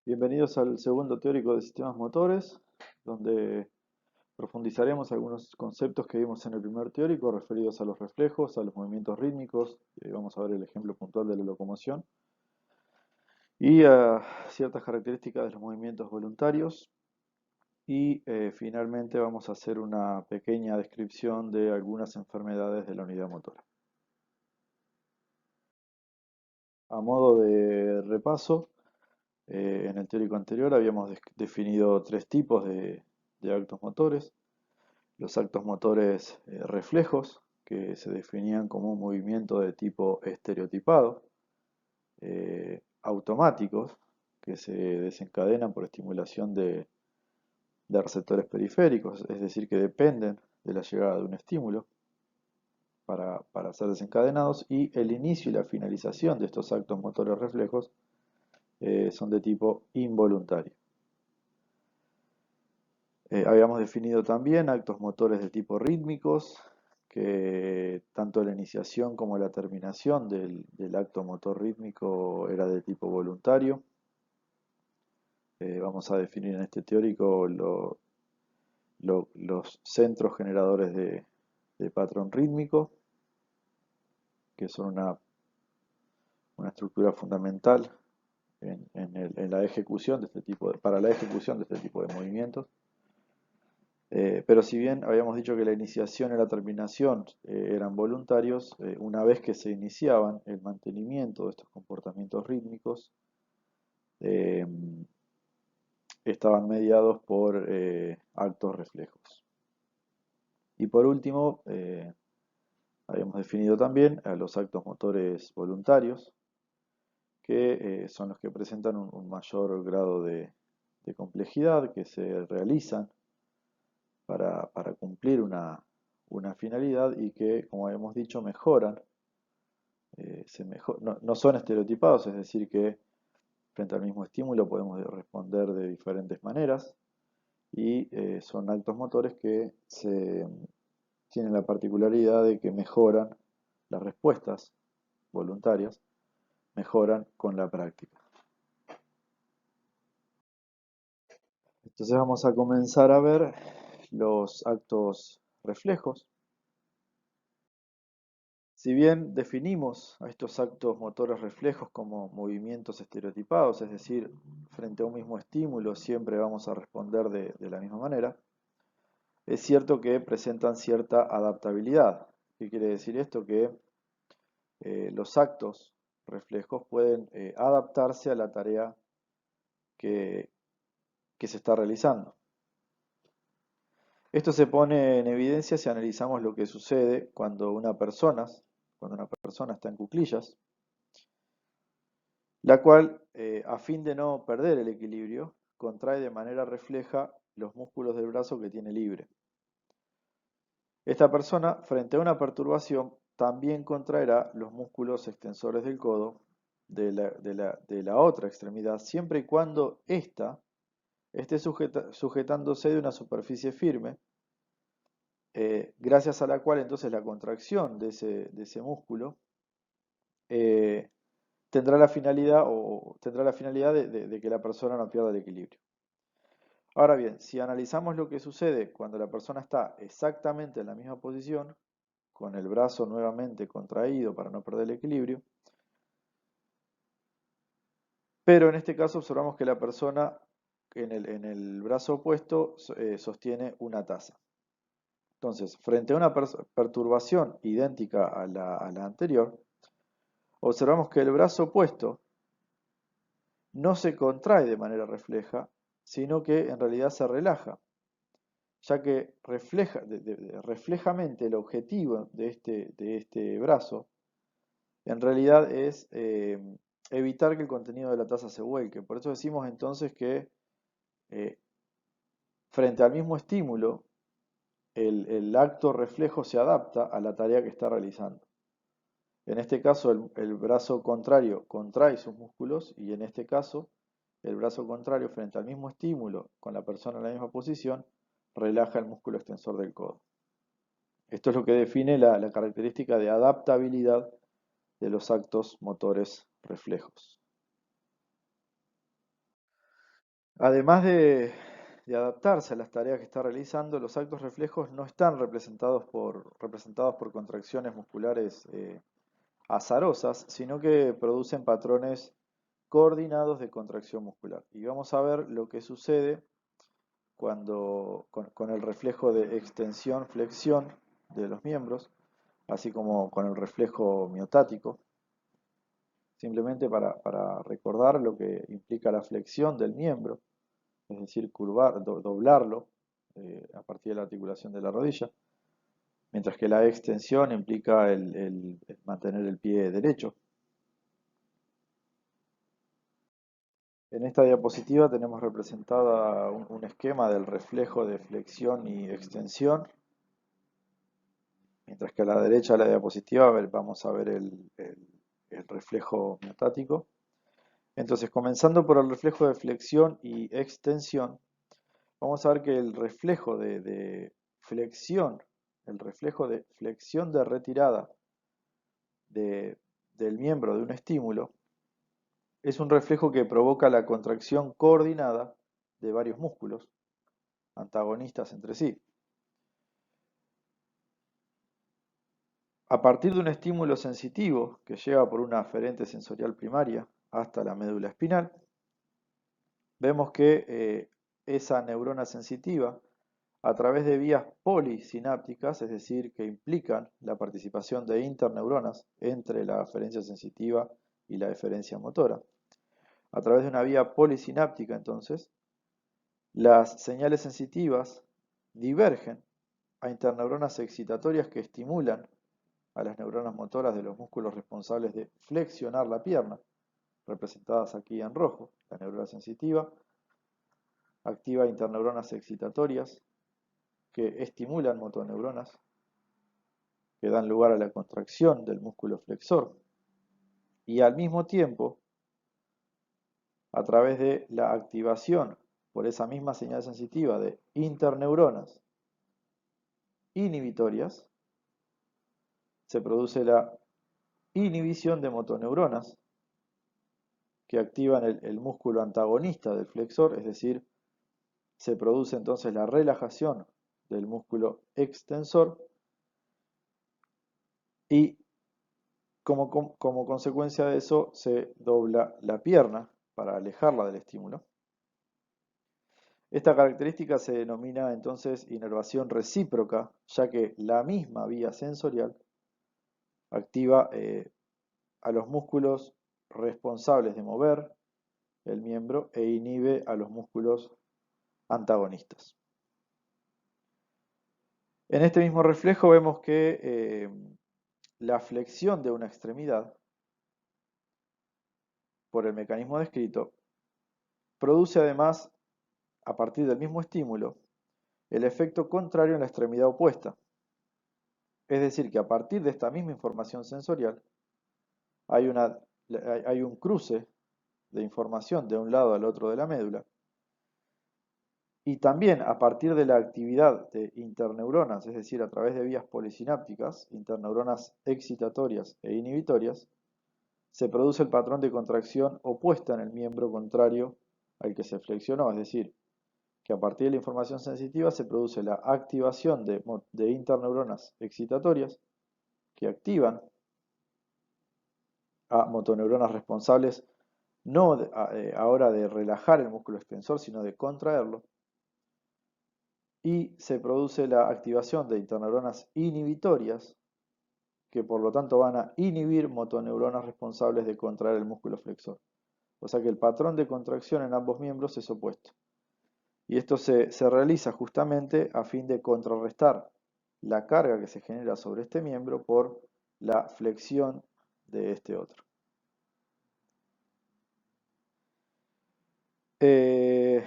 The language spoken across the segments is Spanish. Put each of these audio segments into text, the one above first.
Bienvenidos al segundo teórico de sistemas motores, donde profundizaremos algunos conceptos que vimos en el primer teórico referidos a los reflejos, a los movimientos rítmicos, y vamos a ver el ejemplo puntual de la locomoción, y a ciertas características de los movimientos voluntarios. Y finalmente vamos a hacer una pequeña descripción de algunas enfermedades de la unidad motora. A modo de repaso, en el teórico anterior habíamos definido tres tipos de actos motores. Los actos motores reflejos, que se definían como un movimiento de tipo estereotipado, automáticos, que se desencadenan por estimulación de receptores periféricos, es decir, que dependen de la llegada de un estímulo para ser desencadenados, y el inicio y la finalización de estos actos motores reflejos son de tipo involuntario. Habíamos definido también actos motores de tipo rítmicos, que tanto la iniciación como la terminación del acto motor rítmico era de tipo voluntario. Vamos a definir en este teórico los centros generadores de patrón rítmico, que son una estructura fundamental en la ejecución de para la ejecución de este tipo de movimientos. Pero si bien habíamos dicho que la iniciación y la terminación eran voluntarios, una vez que se iniciaban, el mantenimiento de estos comportamientos rítmicos eh, estaban mediados por actos reflejos. Y por último, habíamos definido también a los actos motores voluntarios, que son los que presentan un mayor grado de complejidad, que se realizan para cumplir una finalidad y que, como habíamos dicho, mejoran, no son estereotipados, es decir, que frente al mismo estímulo podemos responder de diferentes maneras, y son actos motores que tienen la particularidad de que mejoran las respuestas voluntarias, mejoran con la práctica. Entonces vamos a comenzar a ver los actos reflejos. Si bien definimos a estos actos motores reflejos como movimientos estereotipados, es decir, frente a un mismo estímulo siempre vamos a responder de la misma manera, es cierto que presentan cierta adaptabilidad. ¿Qué quiere decir esto? Que los actos reflejos pueden adaptarse a la tarea que, que se está realizando. Esto se pone en evidencia si analizamos lo que sucede cuando una persona está en cuclillas, la cual, a fin de no perder el equilibrio, contrae de manera refleja los músculos del brazo que tiene libre. Esta persona, frente a una perturbación, también contraerá los músculos extensores del codo de la otra extremidad, siempre y cuando ésta esté sujetándose de una superficie firme, gracias a la cual entonces la contracción de ese músculo eh, tendrá la finalidad de que la persona no pierda el equilibrio. Ahora bien, si analizamos lo que sucede cuando la persona está exactamente en la misma posición, con el brazo nuevamente contraído para no perder el equilibrio, pero en este caso observamos que la persona en el brazo opuesto sostiene una taza. Entonces, frente a una perturbación idéntica a la anterior, observamos que el brazo opuesto no se contrae de manera refleja, sino que en realidad se relaja, ya que reflejamente el objetivo de este brazo en realidad es evitar que el contenido de la taza se vuelque. Por eso decimos entonces que eh, frente al mismo estímulo, el acto reflejo se adapta a la tarea que está realizando. En este caso, el brazo contrario contrae sus músculos, y en este caso, el brazo contrario frente al mismo estímulo con la persona en la misma posición relaja el músculo extensor del codo. Esto es lo que define la característica de adaptabilidad de los actos motores reflejos. Además de adaptarse a las tareas que está realizando, los actos reflejos no están representados por contracciones musculares azarosas, sino que producen patrones coordinados de contracción muscular. Y vamos a ver lo que sucede con el reflejo de extensión-flexión de los miembros, así como con el reflejo miotático, simplemente para recordar lo que implica la flexión del miembro, es decir, doblarlo a partir de la articulación de la rodilla, mientras que la extensión implica el mantener el pie derecho. En esta diapositiva tenemos representada un esquema del reflejo de flexión y extensión, mientras que a la derecha de la diapositiva vamos a ver el reflejo miotático. Entonces, comenzando por el reflejo de flexión y extensión, vamos a ver que el reflejo de flexión, el reflejo de flexión de retirada del miembro de un estímulo, es un reflejo que provoca la contracción coordinada de varios músculos antagonistas entre sí. A partir de un estímulo sensitivo que llega por una aferente sensorial primaria hasta la médula espinal, vemos que esa neurona sensitiva, a través de vías polisinápticas, es decir, que implican la participación de interneuronas entre la aferencia sensitiva y la eferencia motora, a través de una vía polisináptica, entonces, las señales sensitivas divergen a interneuronas excitatorias que estimulan a las neuronas motoras de los músculos responsables de flexionar la pierna, representadas aquí en rojo. La neurona sensitiva activa interneuronas excitatorias que estimulan motoneuronas que dan lugar a la contracción del músculo flexor y al mismo tiempo, a través de la activación por esa misma señal sensitiva de interneuronas inhibitorias, se produce la inhibición de motoneuronas que activan el músculo antagonista del flexor, es decir, se produce entonces la relajación del músculo extensor y como consecuencia de eso se dobla la pierna para alejarla del estímulo. Esta característica se denomina entonces inervación recíproca, ya que la misma vía sensorial activa a los músculos responsables de mover el miembro e inhibe a los músculos antagonistas. En este mismo reflejo vemos que la flexión de una extremidad, por el mecanismo descrito, produce además, a partir del mismo estímulo, el efecto contrario en la extremidad opuesta. Es decir, que a partir de esta misma información sensorial, hay, hay un cruce de información de un lado al otro de la médula, y también a partir de la actividad de interneuronas, es decir, a través de vías polisinápticas, interneuronas excitatorias e inhibitorias, se produce el patrón de contracción opuesta en el miembro contrario al que se flexionó, es decir, que a partir de la información sensitiva se produce la activación de interneuronas excitatorias que activan a motoneuronas responsables no ahora de relajar el músculo extensor, sino de contraerlo, y se produce la activación de interneuronas inhibitorias que por lo tanto van a inhibir motoneuronas responsables de contraer el músculo flexor. O sea que el patrón de contracción en ambos miembros es opuesto. Y esto se realiza justamente a fin de contrarrestar la carga que se genera sobre este miembro por la flexión de este otro. Eh,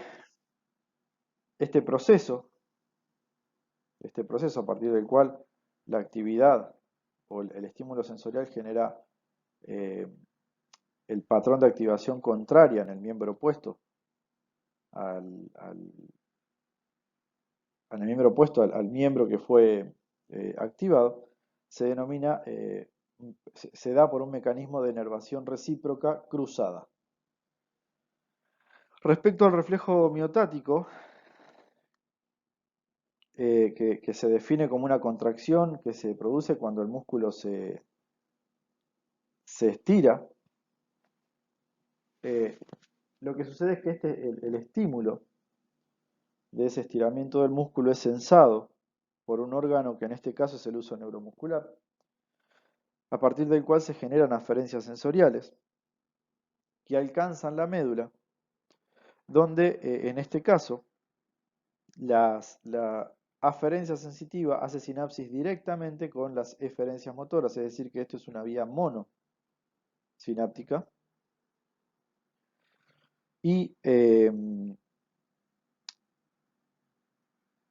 este proceso a partir del cual la actividad o el estímulo sensorial genera eh, el patrón de activación contraria en el miembro opuesto al, al- en el miembro opuesto al miembro que fue activado, se denomina, se da por un mecanismo de inervación recíproca cruzada. Respecto al reflejo miotático, que se define como una contracción que se produce cuando el músculo se estira, eh, lo que sucede es que el estímulo de ese estiramiento del músculo es sensado por un órgano que en este caso es el uso neuromuscular, a partir del cual se generan aferencias sensoriales que alcanzan la médula, donde en este caso la aferencia sensitiva hace sinapsis directamente con las eferencias motoras, es decir, que esto es una vía monosináptica. Y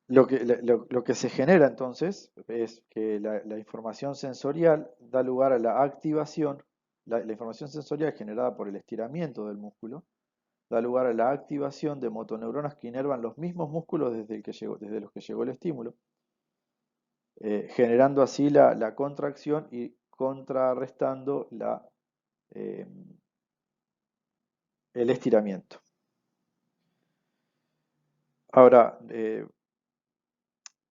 lo que se genera entonces es que la información sensorial da lugar a la activación, la información sensorial generada por el estiramiento del músculo da lugar a la activación de motoneuronas que inervan los mismos músculos desde los que llegó el estímulo, generando así la contracción y contrarrestando eh, el estiramiento. Ahora,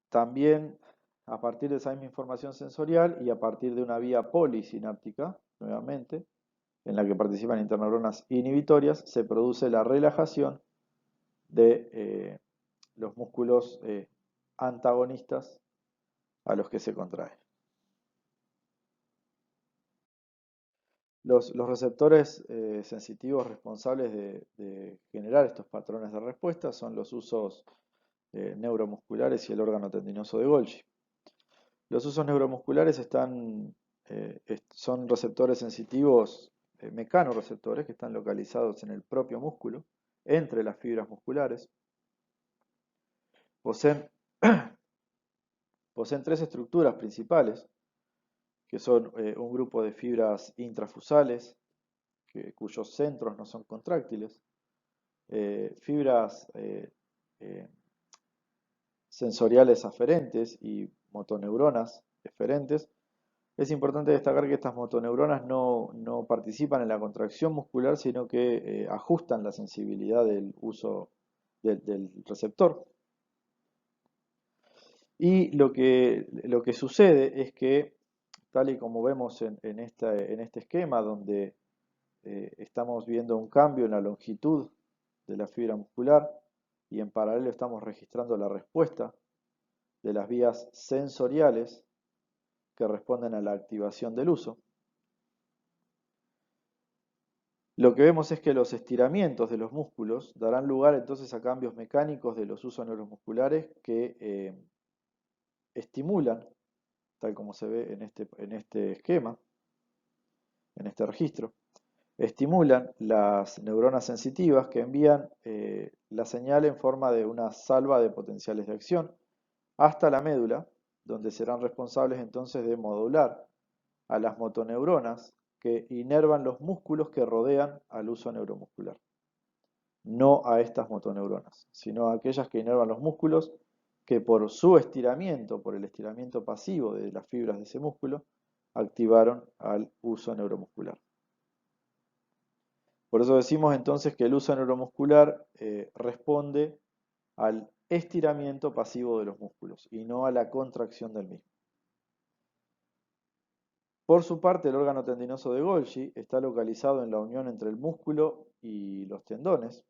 también a partir de esa misma información sensorial y a partir de una vía polisináptica, nuevamente, en la que participan interneuronas inhibitorias, se produce la relajación de los músculos antagonistas a los que se contrae. Los receptores sensitivos responsables de generar estos patrones de respuesta son los usos neuromusculares y el órgano tendinoso de Golgi. Los usos neuromusculares son receptores sensitivos, mecanoreceptores, que están localizados en el propio músculo, entre las fibras musculares. Poseen, poseen tres estructuras principales, que son un grupo de fibras intrafusales, cuyos centros no son contráctiles, fibras sensoriales aferentes y motoneuronas eferentes. Es importante destacar que estas motoneuronas no participan en la contracción muscular, sino que ajustan la sensibilidad del uso del receptor. Y lo que sucede es que, tal y como vemos en este esquema, donde estamos viendo un cambio en la longitud de la fibra muscular y en paralelo estamos registrando la respuesta de las vías sensoriales que responden a la activación del uso. Lo que vemos es que los estiramientos de los músculos darán lugar entonces a cambios mecánicos de los usos neuromusculares que estimulan, tal como se ve en este esquema, en este registro, estimulan las neuronas sensitivas que envían la señal en forma de una salva de potenciales de acción hasta la médula, donde serán responsables entonces de modular a las motoneuronas que inervan los músculos que rodean al uso neuromuscular. No a estas motoneuronas, sino a aquellas que inervan los músculos que por su estiramiento, por el estiramiento pasivo de las fibras de ese músculo, activaron al uso neuromuscular. Por eso decimos entonces que el uso neuromuscular responde al estiramiento pasivo de los músculos y no a la contracción del mismo. Por su parte, el órgano tendinoso de Golgi está localizado en la unión entre el músculo y los tendones.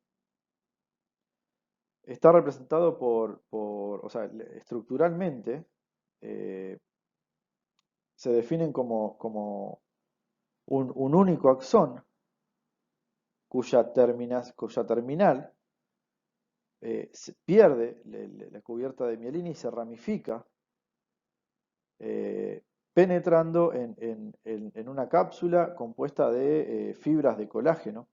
Está representado o sea, estructuralmente se definen como un único axón cuya terminal se pierde la cubierta de mielina y se ramifica, penetrando en una cápsula compuesta de fibras de colágeno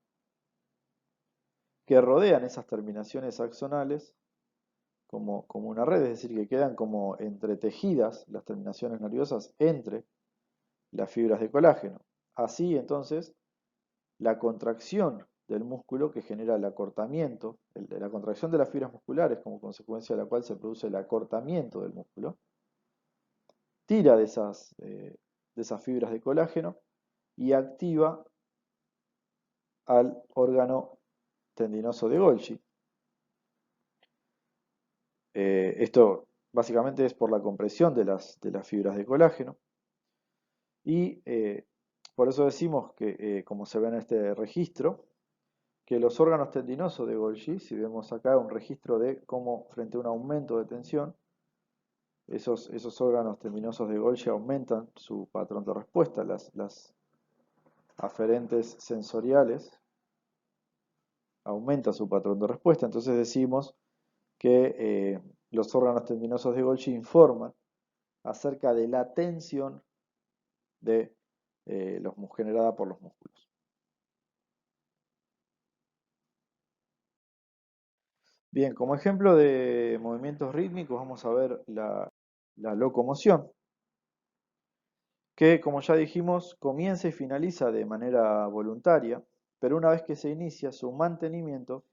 que rodean esas terminaciones axonales como una red, es decir, que quedan como entretejidas las terminaciones nerviosas entre las fibras de colágeno. Así entonces, la contracción del músculo que genera el acortamiento, la contracción de las fibras musculares como consecuencia de la cual se produce el acortamiento del músculo, tira de esas fibras de colágeno y activa al órgano tendinoso de Golgi. Esto básicamente es por la compresión de las fibras de colágeno. Y por eso decimos que, como se ve en este registro, que los órganos tendinosos de Golgi, si vemos acá un registro de cómo frente a un aumento de tensión, esos órganos tendinosos de Golgi aumentan su patrón de respuesta, las aferentes sensoriales aumentan su patrón de respuesta. Entonces decimos que los órganos tendinosos de Golgi informan acerca de la tensión de generada por los músculos. Bien, como ejemplo de movimientos rítmicos vamos a ver la locomoción, que como ya dijimos comienza y finaliza de manera voluntaria, pero una vez que se inicia su mantenimiento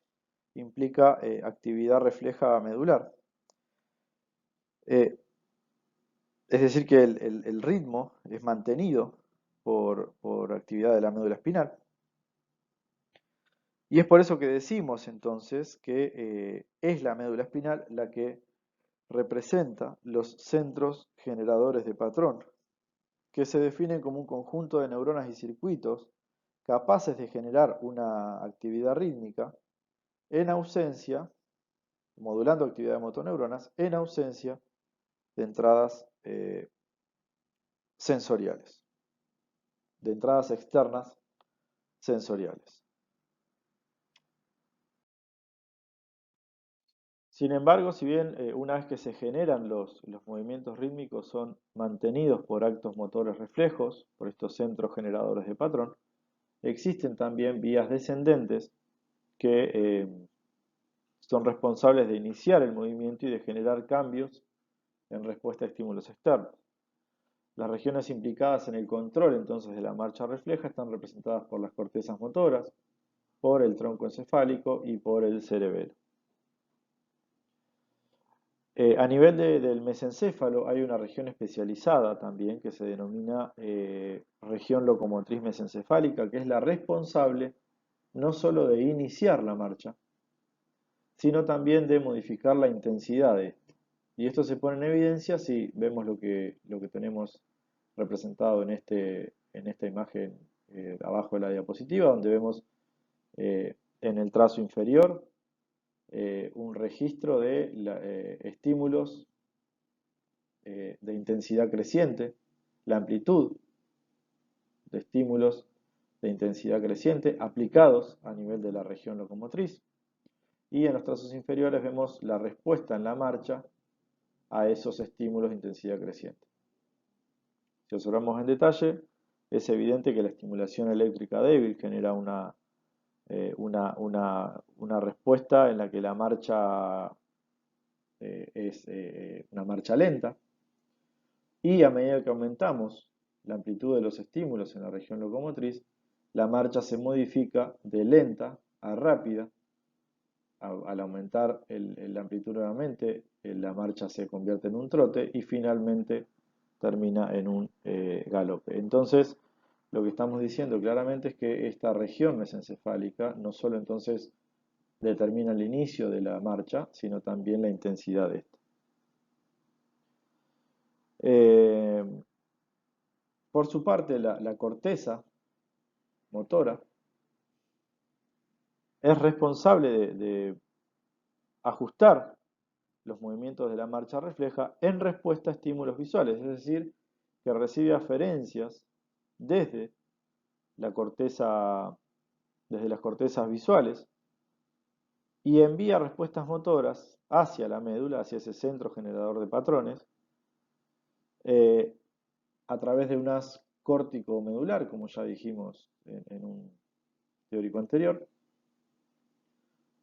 implica actividad refleja medular. Es decir que el ritmo es mantenido por actividad de la médula espinal. Y es por eso que decimos entonces que es la médula espinal la que representa los centros generadores de patrón, que se definen como un conjunto de neuronas y circuitos capaces de generar una actividad rítmica en ausencia, modulando actividad de motoneuronas, en ausencia de entradas sensoriales, de entradas externas sensoriales. Sin embargo, si bien una vez que se generan los movimientos rítmicos son mantenidos por actos motores reflejos, por estos centros generadores de patrón, existen también vías descendentes que son responsables de iniciar el movimiento y de generar cambios en respuesta a estímulos externos. Las regiones implicadas en el control entonces de la marcha refleja están representadas por las cortezas motoras, por el tronco encefálico y por el cerebelo. A nivel del mesencéfalo hay una región especializada también que se denomina región locomotriz mesencefálica, que es la responsable no solo de iniciar la marcha, sino también de modificar la intensidad de esta. Y esto se pone en evidencia si vemos lo que tenemos representado en esta imagen abajo de la diapositiva, donde vemos en el trazo inferior un registro de estímulos de intensidad creciente, la amplitud de estímulos de intensidad creciente aplicados a nivel de la región locomotriz. Y en los trazos inferiores vemos la respuesta en la marcha a esos estímulos de intensidad creciente. Si observamos en detalle, es evidente que la estimulación eléctrica débil genera una respuesta en la que la marcha es una marcha lenta, y a medida que aumentamos la amplitud de los estímulos en la región locomotriz, la marcha se modifica de lenta a rápida. Al aumentar la amplitud nuevamente, la marcha se convierte en un trote y finalmente termina en un galope. Entonces, lo que estamos diciendo claramente es que esta región mesencefálica no solo entonces determina el inicio de la marcha, sino también la intensidad de esta. Por su parte, la corteza motora es responsable de ajustar los movimientos de la marcha refleja en respuesta a estímulos visuales, es decir, que recibe aferencias desde la corteza, desde las cortezas visuales y envía respuestas motoras hacia la médula, hacia ese centro generador de patrones, a través de un haz córtico medular, como ya dijimos en un teórico anterior,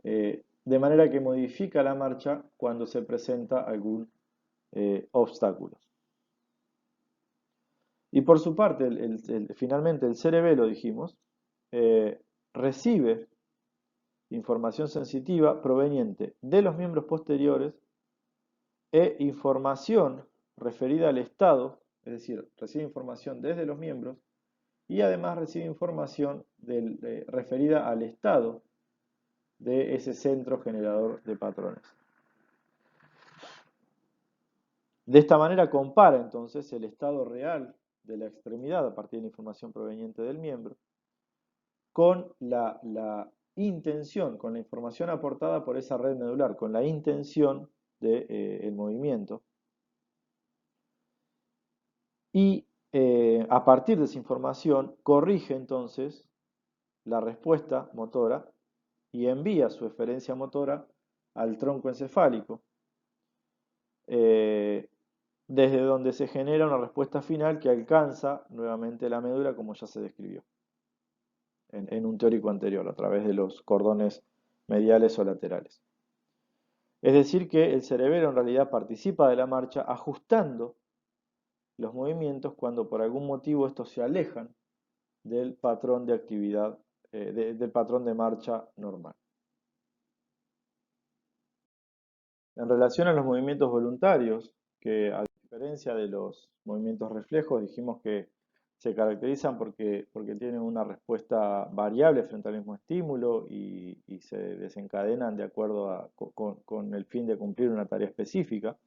de manera que modifica la marcha cuando se presenta algún obstáculo. Y por su parte, finalmente el cerebelo, dijimos, recibe información sensitiva proveniente de los miembros posteriores e información referida al estado, es decir, recibe información desde los miembros y además recibe información referida al estado de ese centro generador de patrones. De esta manera compara entonces el estado real de la extremidad a partir de la información proveniente del miembro con la intención, con la información aportada por esa red medular, con la intención del movimiento. Y a partir de esa información corrige entonces la respuesta motora y envía su eferencia motora al tronco encefálico, desde donde se genera una respuesta final que alcanza nuevamente la médula como ya se describió en un teórico anterior, a través de los cordones mediales o laterales. Es decir, que el cerebelo en realidad participa de la marcha ajustando los movimientos cuando por algún motivo estos se alejan del patrón de actividad, del patrón de marcha normal. En relación a los movimientos voluntarios, que a diferencia de los movimientos reflejos, dijimos que se caracterizan porque tienen una respuesta variable frente al mismo estímulo y se desencadenan de acuerdo con el fin de cumplir una tarea específica,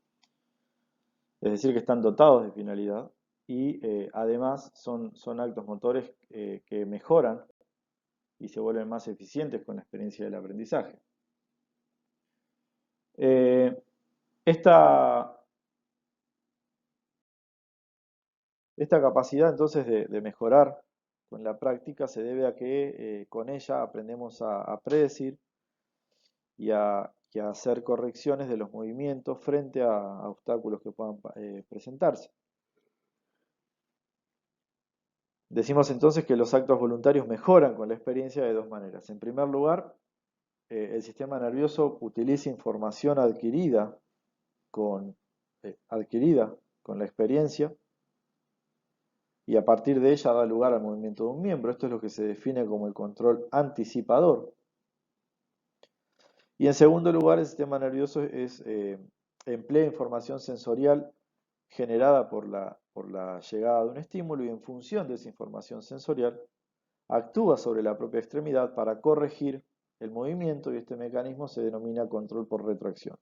es decir, que están dotados de finalidad y además son actos motores que mejoran y se vuelven más eficientes con la experiencia del aprendizaje. Esta capacidad entonces de mejorar con la práctica se debe a que con ella aprendemos a predecir y a hacer correcciones de los movimientos frente a obstáculos que puedan presentarse. Decimos entonces que los actos voluntarios mejoran con la experiencia de dos maneras. En primer lugar, el sistema nervioso utiliza información adquirida con la experiencia y a partir de ella da lugar al movimiento de un miembro. Esto es lo que se define como el control anticipador. Y en segundo lugar, el sistema nervioso emplea información sensorial generada por la llegada de un estímulo y en función de esa información sensorial actúa sobre la propia extremidad para corregir el movimiento y este mecanismo se denomina control por retracción.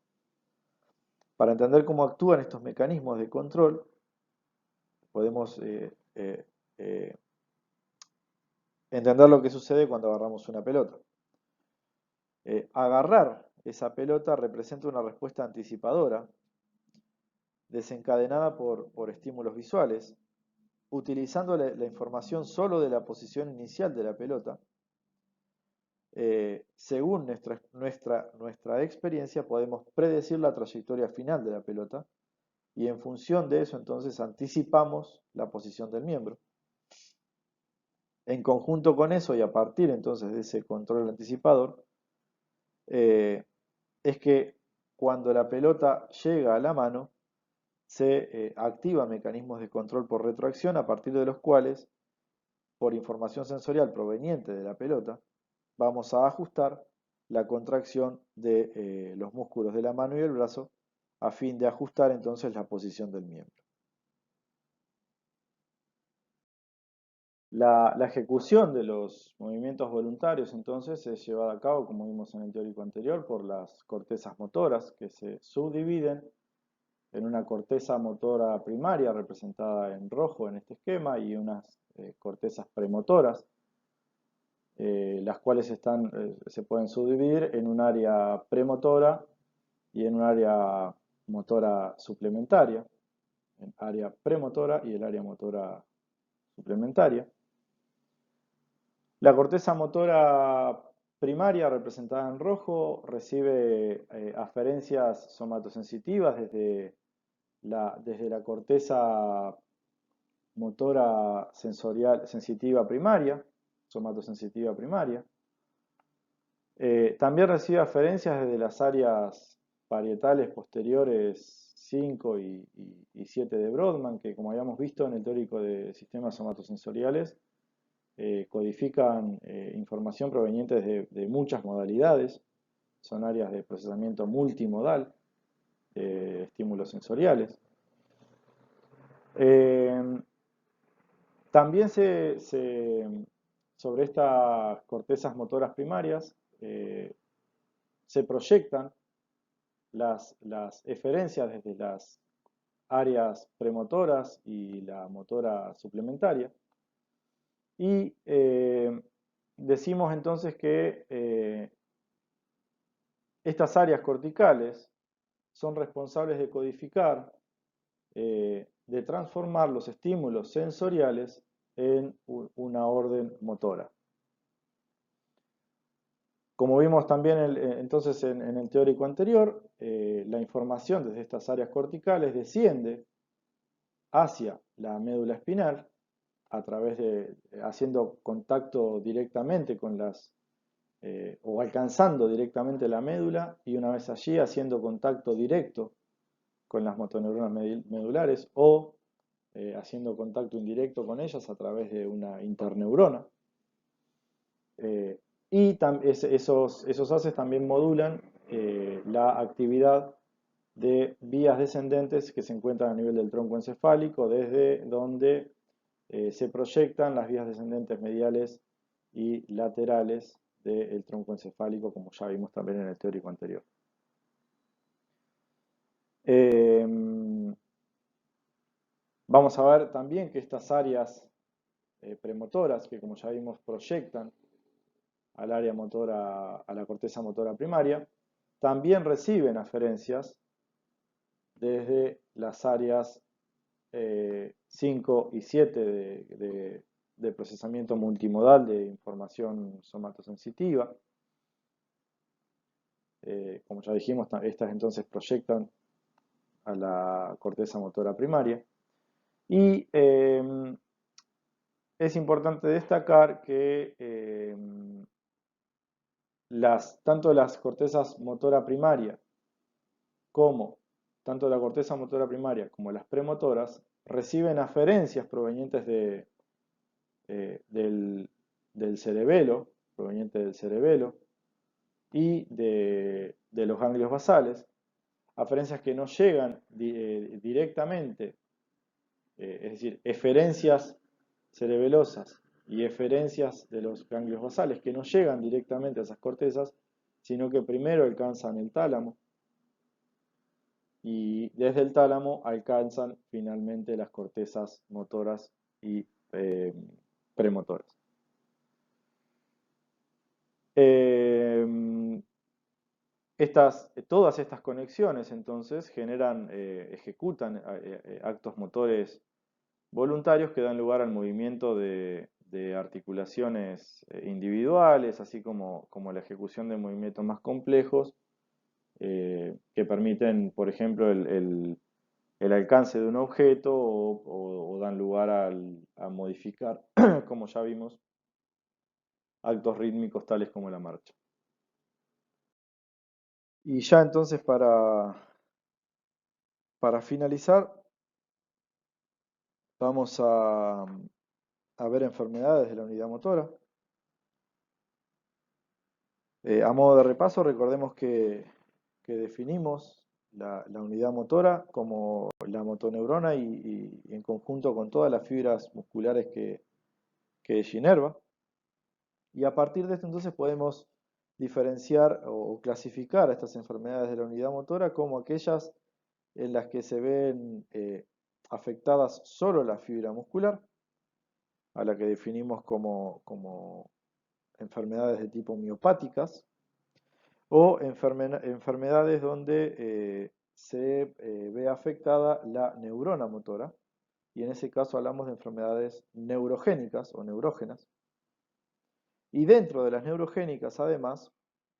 Para entender cómo actúan estos mecanismos de control, podemos entender lo que sucede cuando agarramos una pelota. Agarrar esa pelota representa una respuesta anticipadora desencadenada por estímulos visuales, utilizando la información solo de la posición inicial de la pelota. Según nuestra experiencia podemos predecir la trayectoria final de la pelota y en función de eso entonces anticipamos la posición del miembro. En conjunto con eso y a partir entonces de ese control anticipador, es que cuando la pelota llega a la mano, se activan mecanismos de control por retroacción a partir de los cuales, por información sensorial proveniente de la pelota, vamos a ajustar la contracción de los músculos de la mano y el brazo a fin de ajustar entonces la posición del miembro. La ejecución de los movimientos voluntarios entonces es llevada a cabo, como vimos en el teórico anterior, por las cortezas motoras que se subdividen en una corteza motora primaria representada en rojo en este esquema y unas cortezas premotoras, las cuales se pueden subdividir en un área premotora y en un área motora suplementaria, el área premotora y el área motora suplementaria. La corteza motora primaria, representada en rojo, recibe aferencias somatosensitivas desde la corteza motora sensorial sensitiva primaria, somatosensitiva primaria. También recibe aferencias desde las áreas parietales posteriores 5 y 7 de Brodmann, que como habíamos visto en el teórico de sistemas somatosensoriales, codifican información proveniente de muchas modalidades, son áreas de procesamiento multimodal de estímulos sensoriales. También sobre estas cortezas motoras primarias se proyectan las eferencias desde las áreas premotoras y la motora suplementaria. Y decimos entonces que estas áreas corticales son responsables de codificar, de transformar los estímulos sensoriales en una orden motora. Como vimos también entonces en el teórico anterior, la información desde estas áreas corticales desciende hacia la médula espinal a través de haciendo contacto directamente con o alcanzando directamente la médula, y una vez allí haciendo contacto directo con las motoneuronas medulares, o haciendo contacto indirecto con ellas a través de una interneurona. Y esos haces también modulan la actividad de vías descendentes que se encuentran a nivel del tronco encefálico, desde donde se proyectan las vías descendentes mediales y laterales del tronco encefálico, como ya vimos también en el teórico anterior. Vamos a ver también que estas áreas premotoras, que como ya vimos proyectan al área motora, a la corteza motora primaria, también reciben aferencias desde las áreas 5 y 7 de procesamiento multimodal de información somatosensitiva. Como ya dijimos, estas entonces proyectan a la corteza motora primaria. Y es importante destacar que tanto las cortezas motora primaria como tanto la corteza motora primaria como las premotoras reciben aferencias provenientes del cerebelo, proveniente del cerebelo y de los ganglios basales, aferencias que no llegan directamente, es decir, eferencias cerebelosas y eferencias de los ganglios basales que no llegan directamente a esas cortezas, sino que primero alcanzan el tálamo y desde el tálamo alcanzan finalmente las cortezas motoras y premotoras. Todas estas conexiones entonces ejecutan actos motores voluntarios que dan lugar al movimiento de articulaciones individuales, así como la ejecución de movimientos más complejos que permiten, por ejemplo, el alcance de un objeto o dan lugar a modificar, como ya vimos, actos rítmicos tales como la marcha. Y ya entonces para finalizar, vamos a ver enfermedades de la unidad motora. A modo de repaso, recordemos que definimos la unidad motora como la motoneurona y en conjunto con todas las fibras musculares que inerva. Y a partir de esto entonces podemos diferenciar o clasificar a estas enfermedades de la unidad motora como aquellas en las que se ven afectadas solo la fibra muscular, a la que definimos como enfermedades de tipo miopáticas, o enfermedades donde se ve afectada la neurona motora, y en ese caso hablamos de enfermedades neurogénicas o neurógenas. Y dentro de las neurogénicas, además,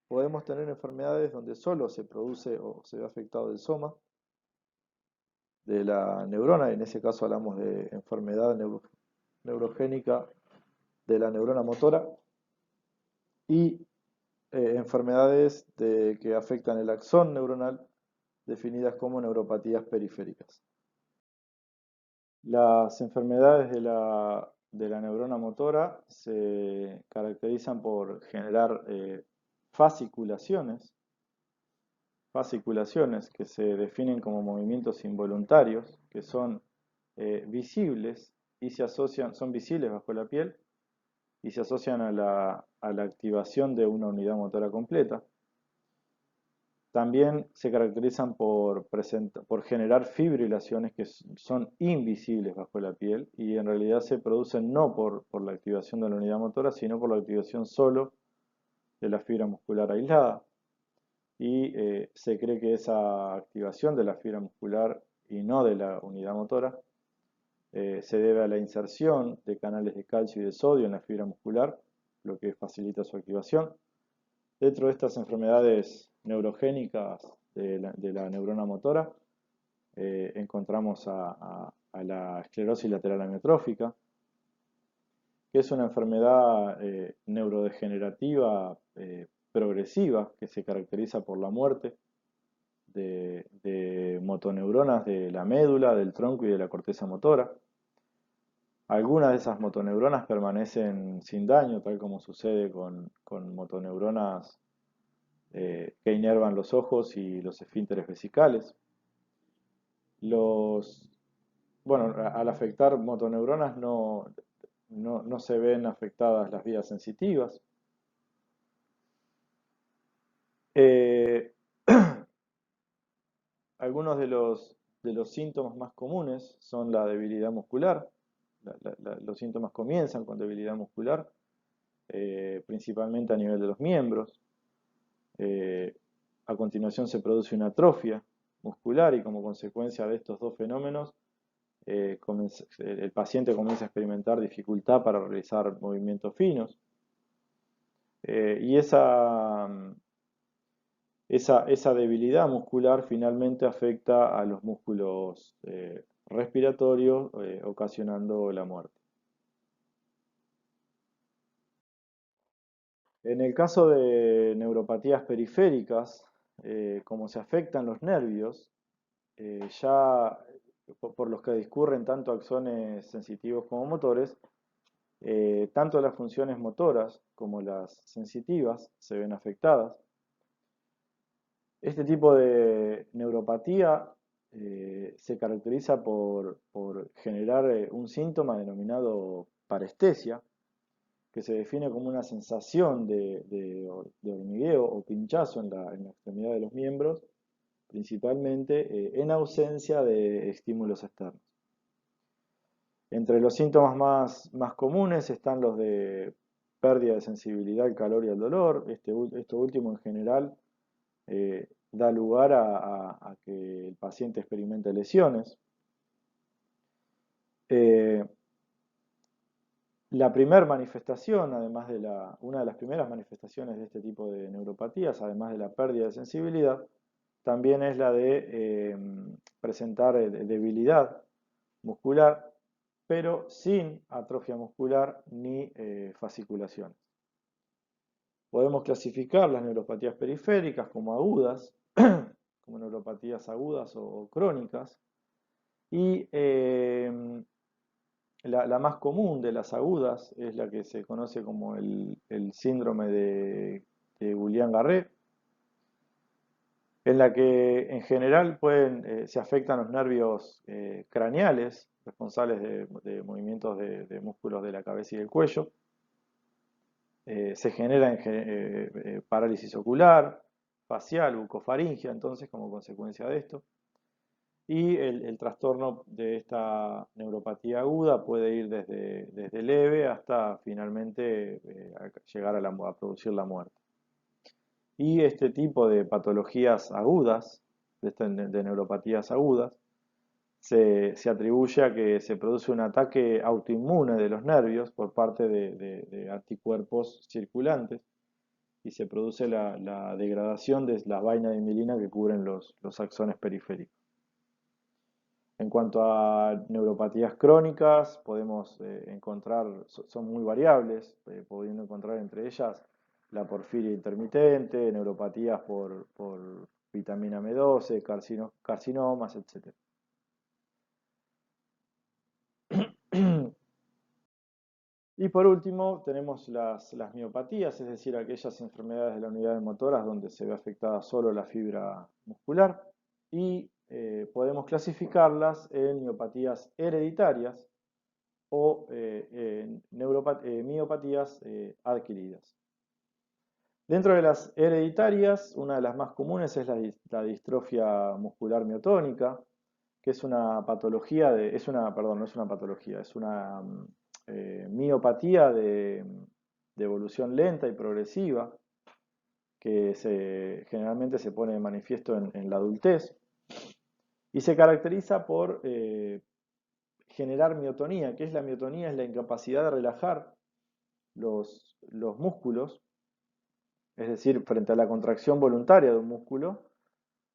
podemos tener enfermedades donde solo se produce o se ve afectado el soma de la neurona, y en ese caso hablamos de enfermedad neurogénica de la neurona motora, y enfermedades que afectan el axón neuronal, definidas como neuropatías periféricas. Las enfermedades de la neurona motora se caracterizan por generar fasciculaciones que se definen como movimientos involuntarios, que son visibles y son visibles bajo la piel y se asocian a la activación de una unidad motora completa. También se caracterizan por generar fibrilaciones que son invisibles bajo la piel y en realidad se producen no por la activación de la unidad motora, sino por la activación solo de la fibra muscular aislada. Y se cree que esa activación de la fibra muscular y no de la unidad motora se debe a la inserción de canales de calcio y de sodio en la fibra muscular, lo que facilita su activación. Dentro de estas enfermedades neurogénicas de la neurona motora, encontramos a la esclerosis lateral amiotrófica, que es una enfermedad neurodegenerativa progresiva que se caracteriza por la muerte de motoneuronas de la médula, del tronco y de la corteza motora. Algunas de esas motoneuronas permanecen sin daño, tal como sucede con motoneuronas que inervan los ojos y los esfínteres vesicales. Bueno, al afectar motoneuronas no se ven afectadas las vías sensitivas. Eh, algunos de los síntomas más comunes son la debilidad muscular. Los síntomas comienzan con debilidad muscular, principalmente a nivel de los miembros. A continuación se produce una atrofia muscular y como consecuencia de estos dos fenómenos, el paciente comienza a experimentar dificultad para realizar movimientos finos. Y esa debilidad muscular finalmente afecta a los músculos respiratorios, ocasionando la muerte. En el caso de neuropatías periféricas, como se afectan los nervios, ya por los que discurren tanto axones sensitivos como motores, tanto las funciones motoras como las sensitivas se ven afectadas. Este tipo de neuropatía se caracteriza por generar un síntoma denominado parestesia, que se define como una sensación de hormigueo o pinchazo en la extremidad de los miembros, principalmente en ausencia de estímulos externos. Entre los síntomas más comunes están los de pérdida de sensibilidad al calor y al dolor. Esto último en general da lugar a que el paciente experimente lesiones. La primera manifestación, además de una de las primeras manifestaciones de este tipo de neuropatías, además de la pérdida de sensibilidad, también es la de presentar debilidad muscular, pero sin atrofia muscular ni fasciculaciones. Podemos clasificar las neuropatías periféricas como agudas, como neuropatías agudas o crónicas, y la más común de las agudas es la que se conoce como el síndrome de Guillain-Barré, en la que en general se afectan los nervios craneales, responsables de movimientos de músculos de la cabeza y del cuello. Se genera parálisis ocular, facial, bucofaringia, entonces, como consecuencia de esto. Y el trastorno de esta neuropatía aguda puede ir desde leve hasta finalmente llegar a producir la muerte. Y este tipo de patologías agudas, de neuropatías agudas, se atribuye a que se produce un ataque autoinmune de los nervios por parte de anticuerpos circulantes y se produce la degradación de las vainas de mielina que cubren los axones periféricos. En cuanto a neuropatías crónicas, podemos encontrar, son muy variables, pudiendo encontrar entre ellas la porfiria intermitente, neuropatías por vitamina M12, carcinomas, etc. Y por último tenemos las miopatías, es decir, aquellas enfermedades de la unidad motoras donde se ve afectada solo la fibra muscular. Y podemos clasificarlas en miopatías hereditarias o miopatías adquiridas. Dentro de las hereditarias, una de las más comunes es la distrofia muscular miotónica, que es una patología perdón, no es una patología, es una miopatía de evolución lenta y progresiva que generalmente se pone de manifiesto en la adultez y se caracteriza por generar miotonía. ¿Qué es la miotonía? Es la incapacidad de relajar los músculos, es decir, frente a la contracción voluntaria de un músculo,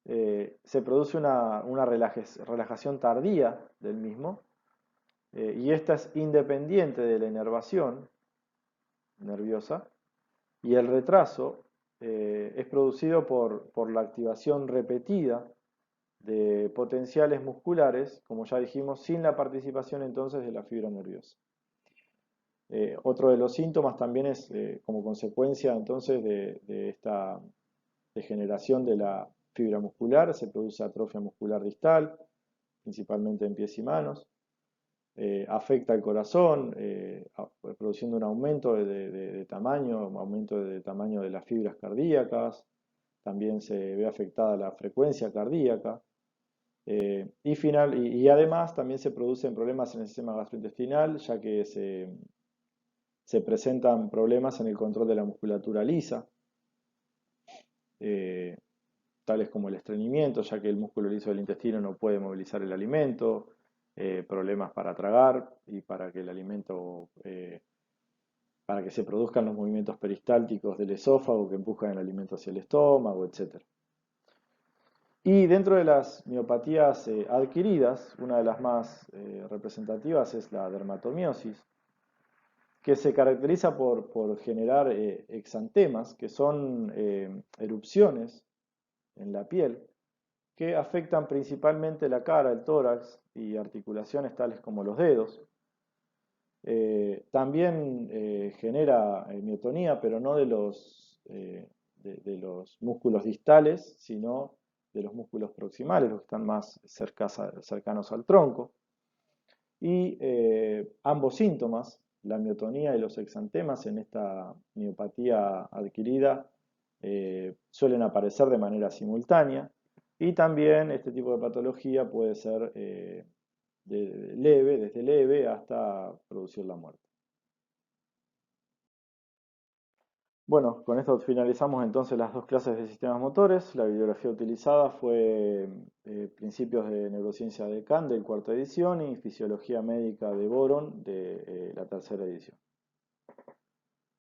se produce una relajación tardía del mismo, y esta es independiente de la inervación nerviosa, y el retraso es producido por la activación repetida de potenciales musculares, como ya dijimos, sin la participación entonces de la fibra nerviosa. Otro de los síntomas también es como consecuencia entonces de esta degeneración de la fibra muscular, se produce atrofia muscular distal, principalmente en pies y manos, afecta al corazón, produciendo un aumento de tamaño, un aumento de tamaño de las fibras cardíacas, también se ve afectada la frecuencia cardíaca, y además también se producen problemas en el sistema gastrointestinal, ya que se presentan problemas en el control de la musculatura lisa, eh, tales como el estreñimiento, ya que el músculo liso del intestino no puede movilizar el alimento, problemas para tragar y para que el alimento, para que se produzcan los movimientos peristálticos del esófago que empujan el alimento hacia el estómago, etc. Y dentro de las miopatías adquiridas, una de las más representativas es la dermatomiosis, que se caracteriza por generar exantemas, que son erupciones en la piel, que afectan principalmente la cara, el tórax y articulaciones tales como los dedos. También genera miotonía, pero no de los músculos distales, sino de los músculos proximales, los que están más cercanos al tronco. Y ambos síntomas, la miotonía y los exantemas en esta miopatía adquirida, suelen aparecer de manera simultánea. Y también este tipo de patología puede ser desde leve hasta producir la muerte. Bueno, con esto finalizamos entonces las dos clases de sistemas motores. La bibliografía utilizada fue Principios de Neurociencia de Kant, del cuarta edición, y Fisiología Médica de Boron, de la tercera edición.